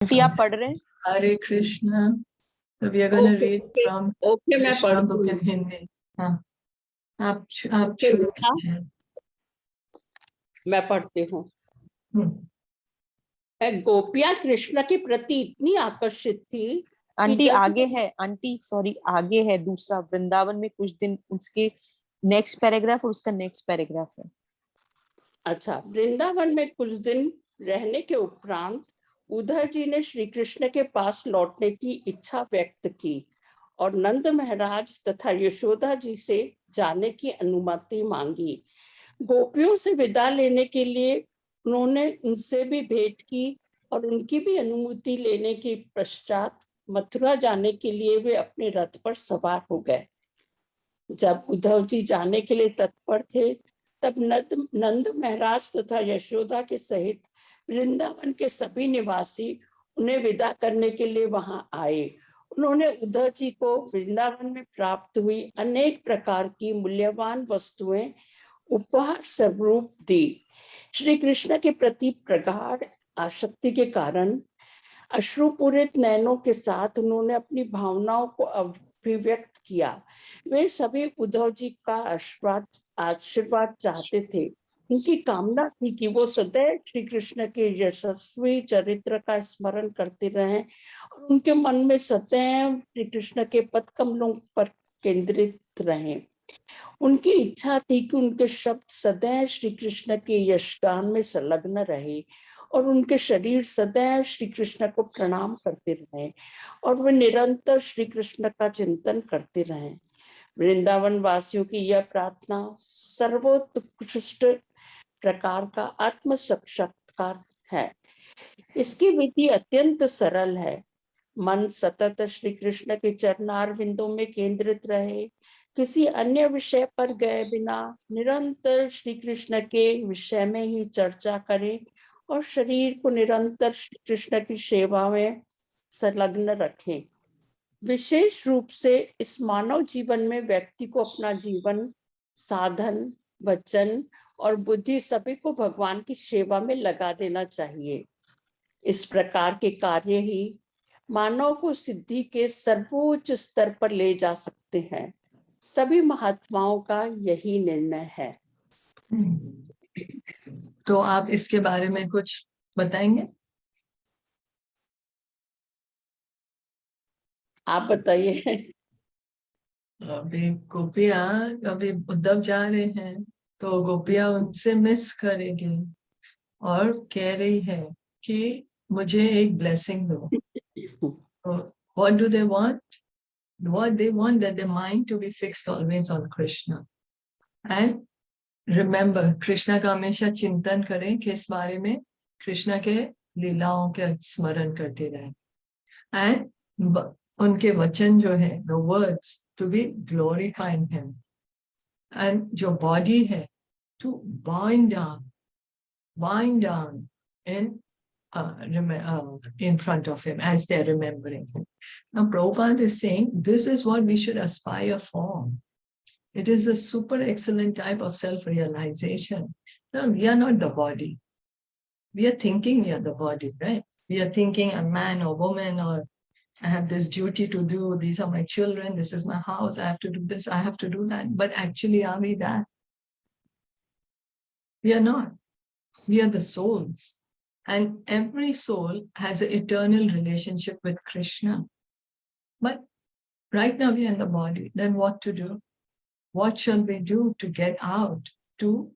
Aunty आप पढ़ रहे हैं? Hare Krishna. So we are going to read from Krishna book in Hindi. हाँ, आप शुरू कीजिए। मैं पढ़ती हूँ। गोपियां कृष्ण के प्रति इतनी आकर्षित थी। आंटी आगे है, आंटी सॉरी आगे है दूसरा, वृंदावन में कुछ दिन, उसके नेक्स्ट पैराग्राफ और उसका नेक्स्ट पैराग्राफ है। अच्छा, वृंदावन में कुछ दिन रहने के उपरांत उद्धव जी ने श्री कृष्ण के पास लौटने की इच्छा व्यक्त की और नंद महाराज तथा यशोदा जी से जाने की अनुमति मांगी। गोपियों से विदा लेने के लिए उन्होंने उनसे भी भेंट की और उनकी भी अनुमति लेने के पश्चात मथुरा जाने के लिए वे अपने रथ पर सवार हो गए। जब उद्धव जी जाने के लिए तत्पर थे, तब नंद महाराज तथा यशोदा के सहित वृंदावन के सभी निवासी उन्हें विदा करने के लिए वहां आए। उन्होंने उद्धव जी को वृंदावन में प्राप्त हुई अनेक प्रकार की मूल्यवान वस्तुएं उपहार स्वरूप दी। श्री कृष्ण के प्रति प्रगाढ़ आसक्ति के कारण अश्रुपूरित नयनों के साथ उन्होंने अपनी भावनाओं को अभिव्यक्त किया। वे सभी उद्धव जी का आशीर्वाद चाहते थे। उनकी कामना थी कि वो सदैव श्री कृष्ण के यशस्वी चरित्र का स्मरण करते रहें और उनके मन में सदैव श्री कृष्ण के पद कमलों पर केंद्रित रहें। उनकी इच्छा थी कि उनके शब्द सदैव श्री कृष्ण के यशगान में संलग्न रहे और उनके शरीर सदैव श्री कृष्ण को प्रणाम करते रहे और वे निरंतर श्री कृष्ण का चिंतन करते रहे। वृंदावन वासियों की यह प्रार्थना सर्वोत्कृष्ट प्रकार का आत्म साक्षात्कार है। इसकी विधि अत्यंत सरल है। मन सतत श्री कृष्ण के चरणार बिंदु में केंद्रित रहे, किसी अन्य विषय पर गए बिना निरंतर श्री कृष्ण के विषय में ही चर्चा करें और शरीर को निरंतर श्री कृष्ण की सेवा में संलग्न रखें। विशेष रूप से इस मानव जीवन में व्यक्ति को अपना जीवन, साधन, वचन और बुद्धि सभी को भगवान की सेवा में लगा देना चाहिए। इस प्रकार के कार्य ही मानव को सिद्धि के सर्वोच्च स्तर पर ले जा सकते हैं। सभी महात्माओं का यही निर्णय है। तो आप इसके बारे में कुछ बताएंगे? आप बताइए। अभी गोपिया, अभी उद्धव जा रहे हैं तो गोपिया उनसे मिस करेगी और कह रही है कि मुझे एक ब्लेसिंग दो। What do they want? What they want that their mind to be fixed always on Krishna. And remember, Krishna का हमेशा चिंतन करें कि इस बारे में कृष्णा के लीलाओं के स्मरण करते रहें। And उनके वचन जो है, the words, to be glorifying him. And जो body है, to bind down in front of him as they're remembering him. Now Prabhupada is saying this is what we should aspire for. It is a super excellent type of self-realization. No, we are not the body. We are thinking we are the body, right? We are thinking a man or woman, or I have this duty to do, these are my children, this is my house, I have to do this, I have to do that. But actually, are we that? We are not. We are the souls. And every soul has an eternal relationship with Krishna. But right now we are in the body. Then what to do? What shall we do to get out, to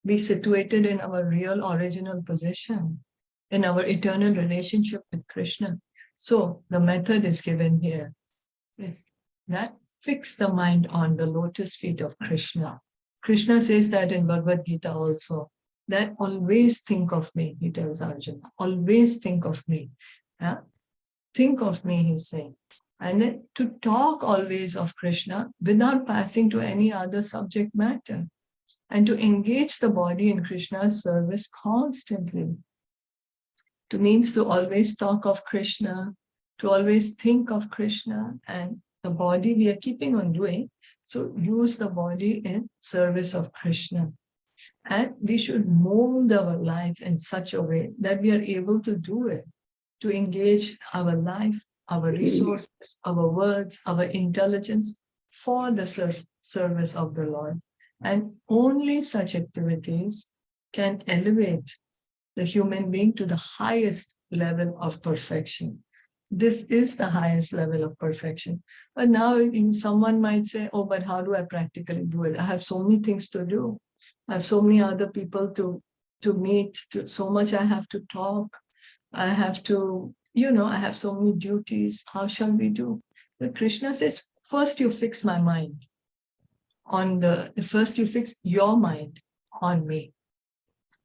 be situated in our real original position, in our eternal relationship with Krishna? So the method is given here. It's that fix the mind on the lotus feet of Krishna. Krishna says that in Bhagavad Gita also, that always think of me, he tells Arjuna, always think of me. Yeah? Think of me, he's saying. And then to talk always of Krishna without passing to any other subject matter, and to engage the body in Krishna's service constantly. To means to always talk of Krishna, to always think of Krishna, and the body we are keeping on doing. So use the body in service of Krishna. And we should mold our life in such a way that we are able to do it. to engage our life, our resources, our words, our intelligence for the service of the Lord. And only such activities can elevate the human being to the highest level of perfection. This is the highest level of perfection. But now someone might say, oh, but how do I practically do it? I have so many things to do. I have so many other people to meet, so much I have to talk. I have to, I have so many duties. How shall we do? But Krishna says, first you fix my mind first you fix your mind on me.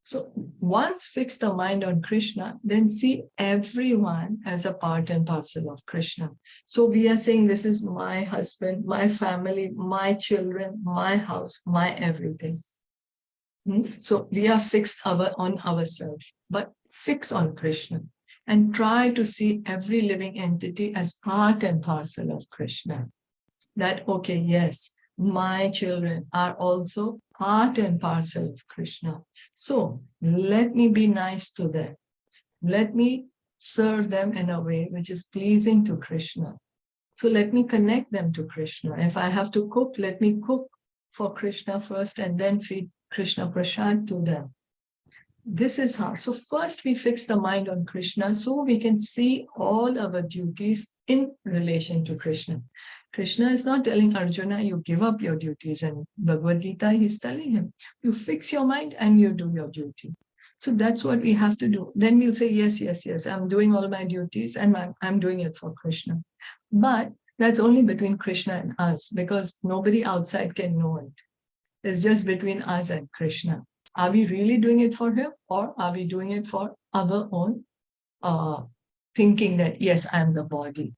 So once fix the mind on Krishna, then see everyone as a part and parcel of Krishna. So we are saying, this is my husband, my family, my children, my house, my everything. So we are fixed on ourselves, but fix on Krishna and try to see every living entity as part and parcel of Krishna. That, okay, yes, my children are also part and parcel of Krishna. So let me be nice to them. Let me serve them in a way which is pleasing to Krishna. So let me connect them to Krishna. If I have to cook, let me cook for Krishna first and then feed Krishna Prasad to them. This is how. So first we fix the mind on Krishna so we can see all our duties in relation to Krishna. Krishna is not telling Arjuna, you give up your duties. And Bhagavad Gita, he's telling him, you fix your mind and you do your duty. So that's what we have to do. Then we'll say, yes, yes, yes, I'm doing all my duties and I'm doing it for Krishna. But that's only between Krishna and us, because nobody outside can know it. It's just between us and Krishna. Are we really doing it for him, or are we doing it for our own thinking that, yes, I'm the body?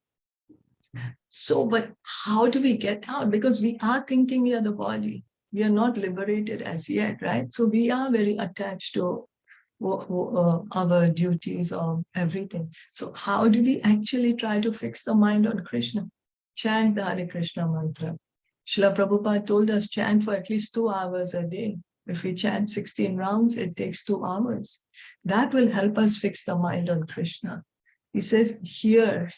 So, but how do we get out? Because we are thinking we are the body. We are not liberated as yet, right? So we are very attached to our duties or everything. So how do we actually try to fix the mind on Krishna? Chant the Hare Krishna mantra. Srila Prabhupada told us chant for at least 2 hours a day. If we chant 16 rounds, it takes 2 hours. That will help us fix the mind on Krishna. He says, hear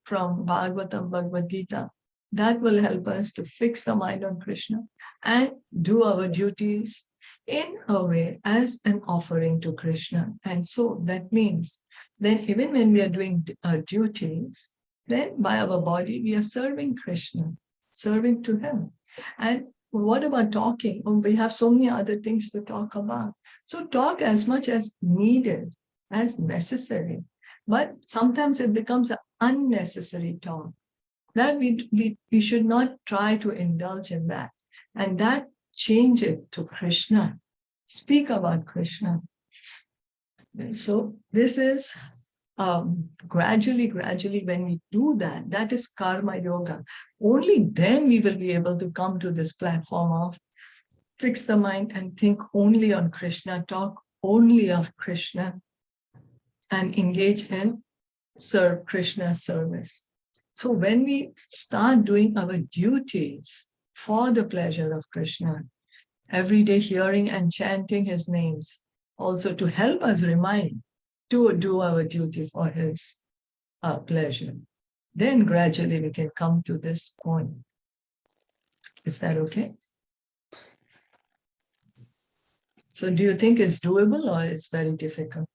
from Bhagavatam, Bhagavad Gita. That will help us to fix the mind on Krishna and do our duties in a way as an offering to Krishna. And so that means then even when we are doing duties, then by our body, we are serving Krishna, serving to him. And what about talking? Oh, we have so many other things to talk about. So talk as much as needed, as necessary. But sometimes it becomes an unnecessary talk. That we should not try to indulge in that. And that change it to Krishna. Speak about Krishna. So this is gradually, when we do that, that is karma yoga. Only then we will be able to come to this platform of fix the mind and think only on Krishna, talk only of Krishna, and engage in serve Krishna service. So when we start doing our duties for the pleasure of Krishna, every day hearing and chanting his names, also to help us remind to do our duty for his pleasure, then gradually we can come to this point. Is that okay? So do you think it's doable or it's very difficult?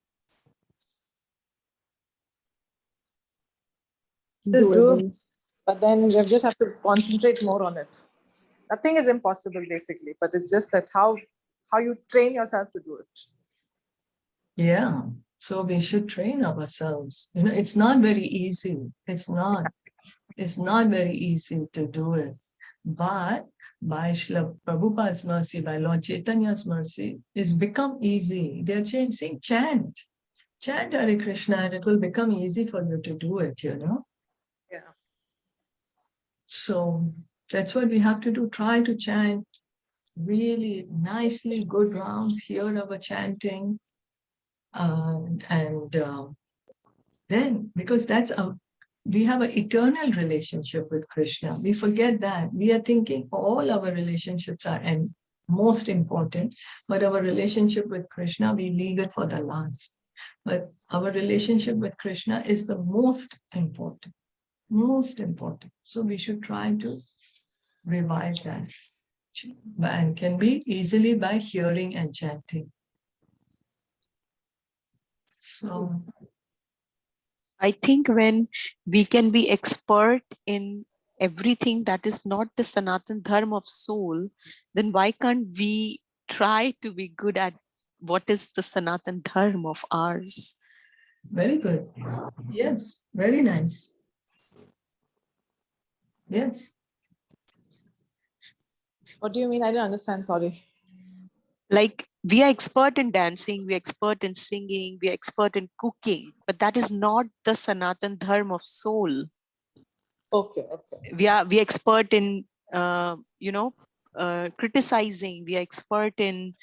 It's doable, but then you just have to concentrate more on it. Nothing is impossible basically, but it's just that how you train yourself to do it. Yeah, so we should train ourselves. It's not very easy. It's not very easy to do it. But by Srila Prabhupada's mercy, by Lord Chaitanya's mercy, it's become easy. They're saying, chant Hare Krishna, and it will become easy for you to do it, Yeah. So that's what we have to do. Try to chant really nicely, good rounds, hear our chanting. Then, because we have an eternal relationship with Krishna. We forget that. We are thinking all our relationships are most important, but our relationship with Krishna, we leave it for the last. But our relationship with Krishna is the most important. Most important. So we should try to revive that. And can be easily by hearing and chanting. So I think when we can be expert in everything that is not the Sanatan Dharma of soul, then why can't we try to be good at what is the Sanatan Dharma of ours? very good. Yes, very nice. Yes. What do you mean? I didn't understand. Sorry. Like we are expert in dancing, we are expert in singing, we are expert in cooking, but that is not the Sanatan Dharma of soul. Okay. Okay. We are expert in criticizing, we are expert in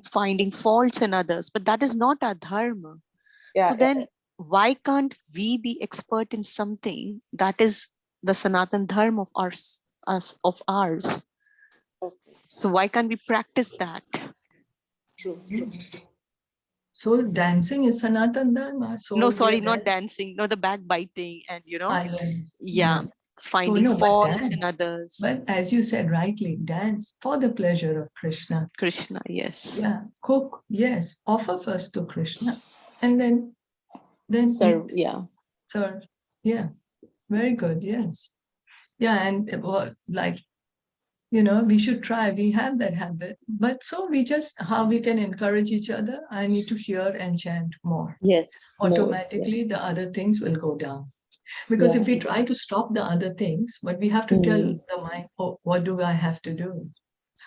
finding faults in others, but that is not our dharma. Yeah. So then why can't we be expert in something that is the Sanatan Dharma of ours? Okay. So why can't we practice that? True. So dancing is Sanatan Dharma. So No, we sorry, are not dance- dancing, no, the backbiting and Yeah. finding but faults in dance. others. But as you said rightly, dance for the pleasure of Krishna. Krishna, yes. Yeah. Cook, yes. Offer first to Krishna. And then Serve, yeah. serve. Yeah. Very good. Yes. Yeah. And we should try. We have that habit. But so how we can encourage each other. I need to hear and chant more. Yes. Automatically, the other things will go down. Because if we try to stop the other things, but we have to tell the mind, oh, what do I have to do?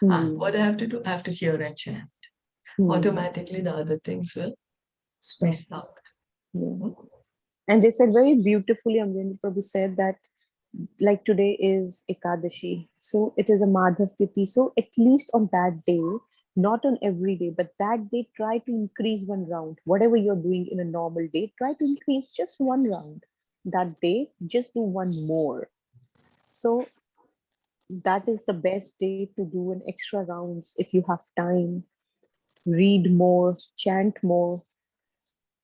What I have to do? I have to hear and chant. Automatically, the other things will be stopped. Yeah. And they said very beautifully, Amrendra Prabhu said that like today is Ekadashi. So it is a Madhav Tithi. So at least on that day, not on every day, but that day, try to increase one round. Whatever you're doing in a normal day, try to increase just one round. That day, just do one more. So that is the best day to do an extra rounds if you have time. Read more, chant more.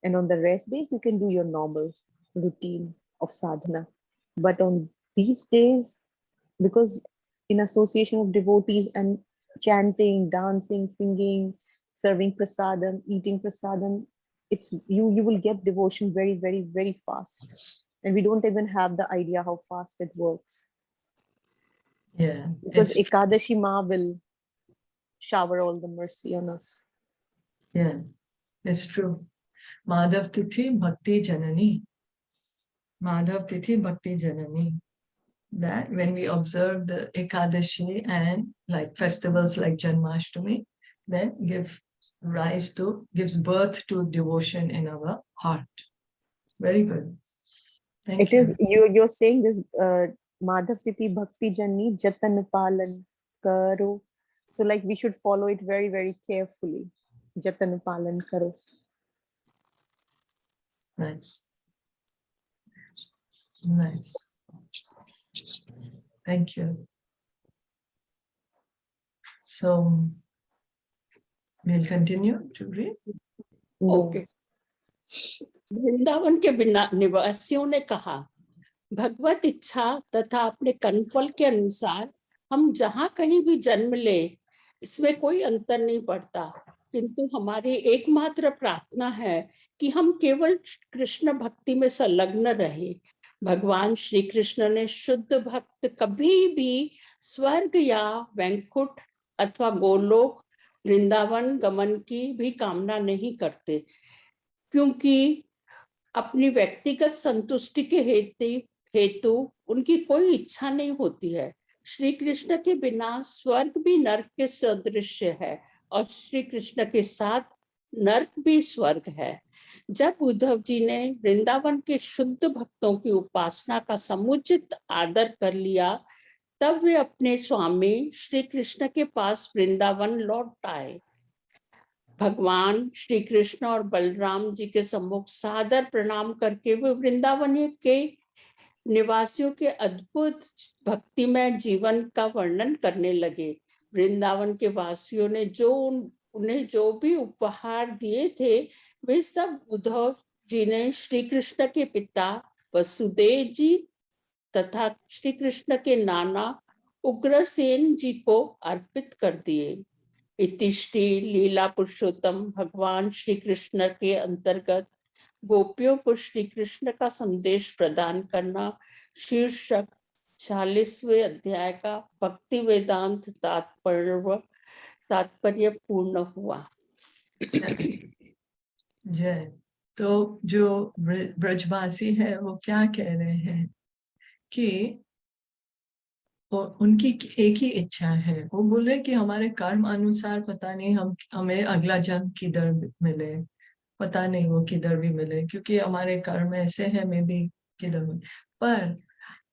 And on the rest days, you can do your normal routine of sadhana. But on these days, because in association of devotees and chanting, dancing, singing, serving prasadam, eating prasadam, it's you will get devotion very, very, very fast. And we don't even have the idea how fast it works. Yeah. Because Ekadashi Ma will shower all the mercy on us. Yeah, it's true. Madhav Tithi Bhakti Janani. Madhav Tithi Bhakti Janani. That when we observe the Ekadashi and like festivals like Janmashtami, then gives birth to devotion in our heart. Very good. Thank you. You're saying this Madhav Tithi Bhakti Janani Jatan Palan Karo. So like we should follow it very, very carefully. Jatan Palan Karo. Nice. Nice. Thank you. So we'll continue to read. Okay. Vrindavan के निवासियों ने कहा, भगवत इच्छा तथा अपने कर्मफल के अनुसार हम जहाँ कहीं भी जन्म ले, इसमें कोई अंतर नहीं पड़ता, किंतु हमारी एकमात्र प्रार्थना है कि हम केवल कृष्ण भक्ति में संलग्न रहे। भगवान श्री कृष्ण ने शुद्ध भक्त कभी भी स्वर्ग या वैकुंठ अथवा गोलोक वृंदावन गमन की भी कामना नहीं करते, क्योंकि अपनी व्यक्तिगत संतुष्टि के हेतु उनकी कोई इच्छा नहीं होती है। श्री कृष्ण के बिना स्वर्ग भी नरक के सदृश है और श्री कृष्ण के साथ नरक भी स्वर्ग है। जब उद्धव जी ने वृंदावन के शुद्ध भक्तों की उपासना का समुचित आदर कर लिया, तब वे अपने स्वामी श्री कृष्ण के पास वृंदावन लौट आए। भगवान श्री कृष्ण और बलराम जी के सम्मुख सादर प्रणाम करके वे वृंदावन के निवासियों के अद्भुत भक्तिमय जीवन का वर्णन करने लगे। वृंदावन के वासियों ने उन्हें जो भी उपहार दिए थे, वे सब उद्धव जिन्हें श्री कृष्ण के पिता वसुदेव जी तथा श्री कृष्ण के नाना उग्रसेन जी को अर्पित कर दिए। इति श्री लीला पुरुषोत्तम भगवान श्री कृष्ण के अंतर्गत गोपियों को श्री कृष्ण का संदेश प्रदान करना शीर्षक 40वें अध्याय का भक्ति वेदांत तात्पर्य पूर्ण हुआ। जय। तो जो ब्रजवासी है वो क्या कह रहे हैं कि उनकी एक ही इच्छा है। वो बोल रहे कि हमारे कर्म अनुसार पता नहीं हमें अगला जन्म किधर मिले, पता नहीं वो किधर भी मिले, क्योंकि हमारे कर्म ऐसे हैं, में भी किधर मिले। पर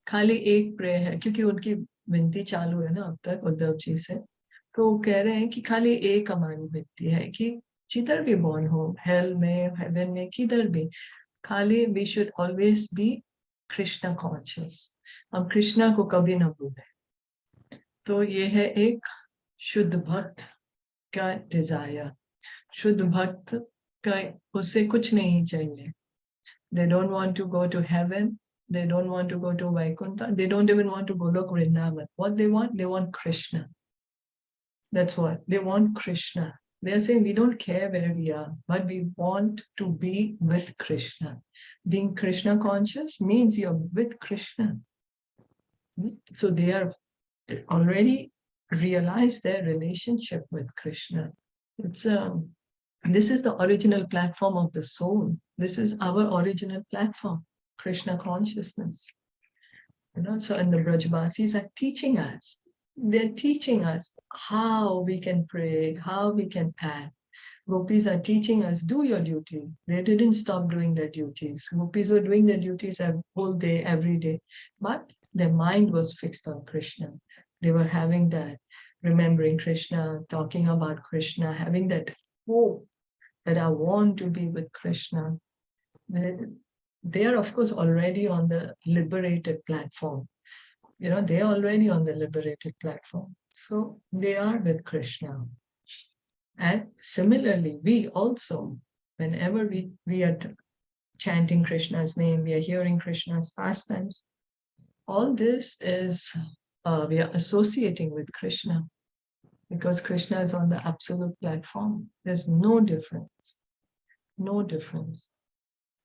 खाली एक प्रे है, क्योंकि उनकी विनती चालू है ना अब तक उद्धव जी से, तो वो कह रहे हैं कि खाली एक हमारी विनती है कि जिधर भी बॉर्न हो, हेल में, हेवन में, किधर भी, खाली we should always be Krishna conscious. हम कृष्णा को कभी ना भूलें। तो ये है एक शुद्ध भक्त का डिजायर। शुद्ध भक्त का उससे कुछ नहीं चाहिए। They don't want to go to heaven. They don't want to go to Vaikuntha. They don't even want to go to Vrindavan. What they want Krishna. That's what they want, Krishna. They are saying we don't care where we are, but we want to be with Krishna. Being Krishna conscious means you're with Krishna. So they are already realized their relationship with Krishna. This is the original platform of the soul. This is our original platform, Krishna consciousness. So and the Brajbasis are teaching us. They're teaching us how we can pray, how we can act. Gopis are teaching us, do your duty. They didn't stop doing their duties. Gopis were doing their duties a whole day, every day. But their mind was fixed on Krishna. They were having that, remembering Krishna, talking about Krishna, having that hope that I want to be with Krishna. They are, of course, already on the liberated platform. They are already on the liberated platform. So they are with Krishna. And similarly, we also, whenever we are chanting Krishna's name, we are hearing Krishna's pastimes, all this is, we are associating with Krishna, because Krishna is on the absolute platform. There's no difference. No difference.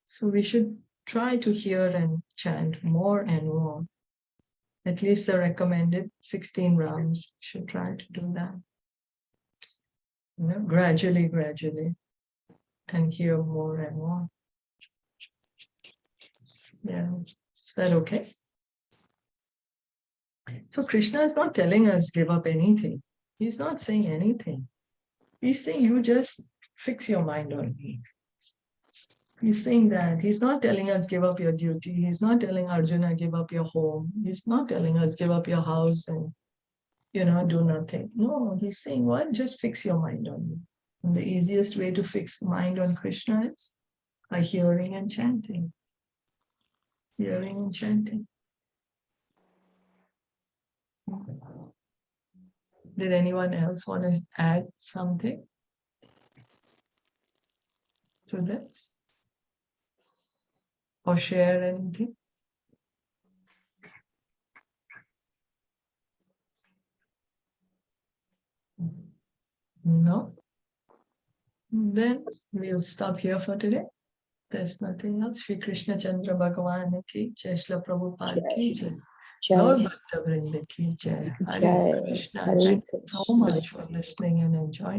So we should try to hear and chant more and more. At least the recommended 16 rounds, should try to do that. Gradually, and hear more and more. Yeah, is that okay? So Krishna is not telling us give up anything. He's not saying anything. He's saying you just fix your mind on me. He's saying that. He's not telling us give up your duty. He's not telling Arjuna give up your home. He's not telling us give up your house and do nothing. No, he's saying what? Just fix your mind on me. And the easiest way to fix mind on Krishna is by hearing and chanting. Hearing and chanting. Did anyone else want to add something to this? Or share anything? No? Then we'll stop here for today. There's nothing else. Shri Krishna Chandra Bhagavan ki Jai, Shila Prabhupada ki Jai. Gaur Bhakta Vrinda ki Jai. Hare Krishna. Thank you so much for listening and enjoying.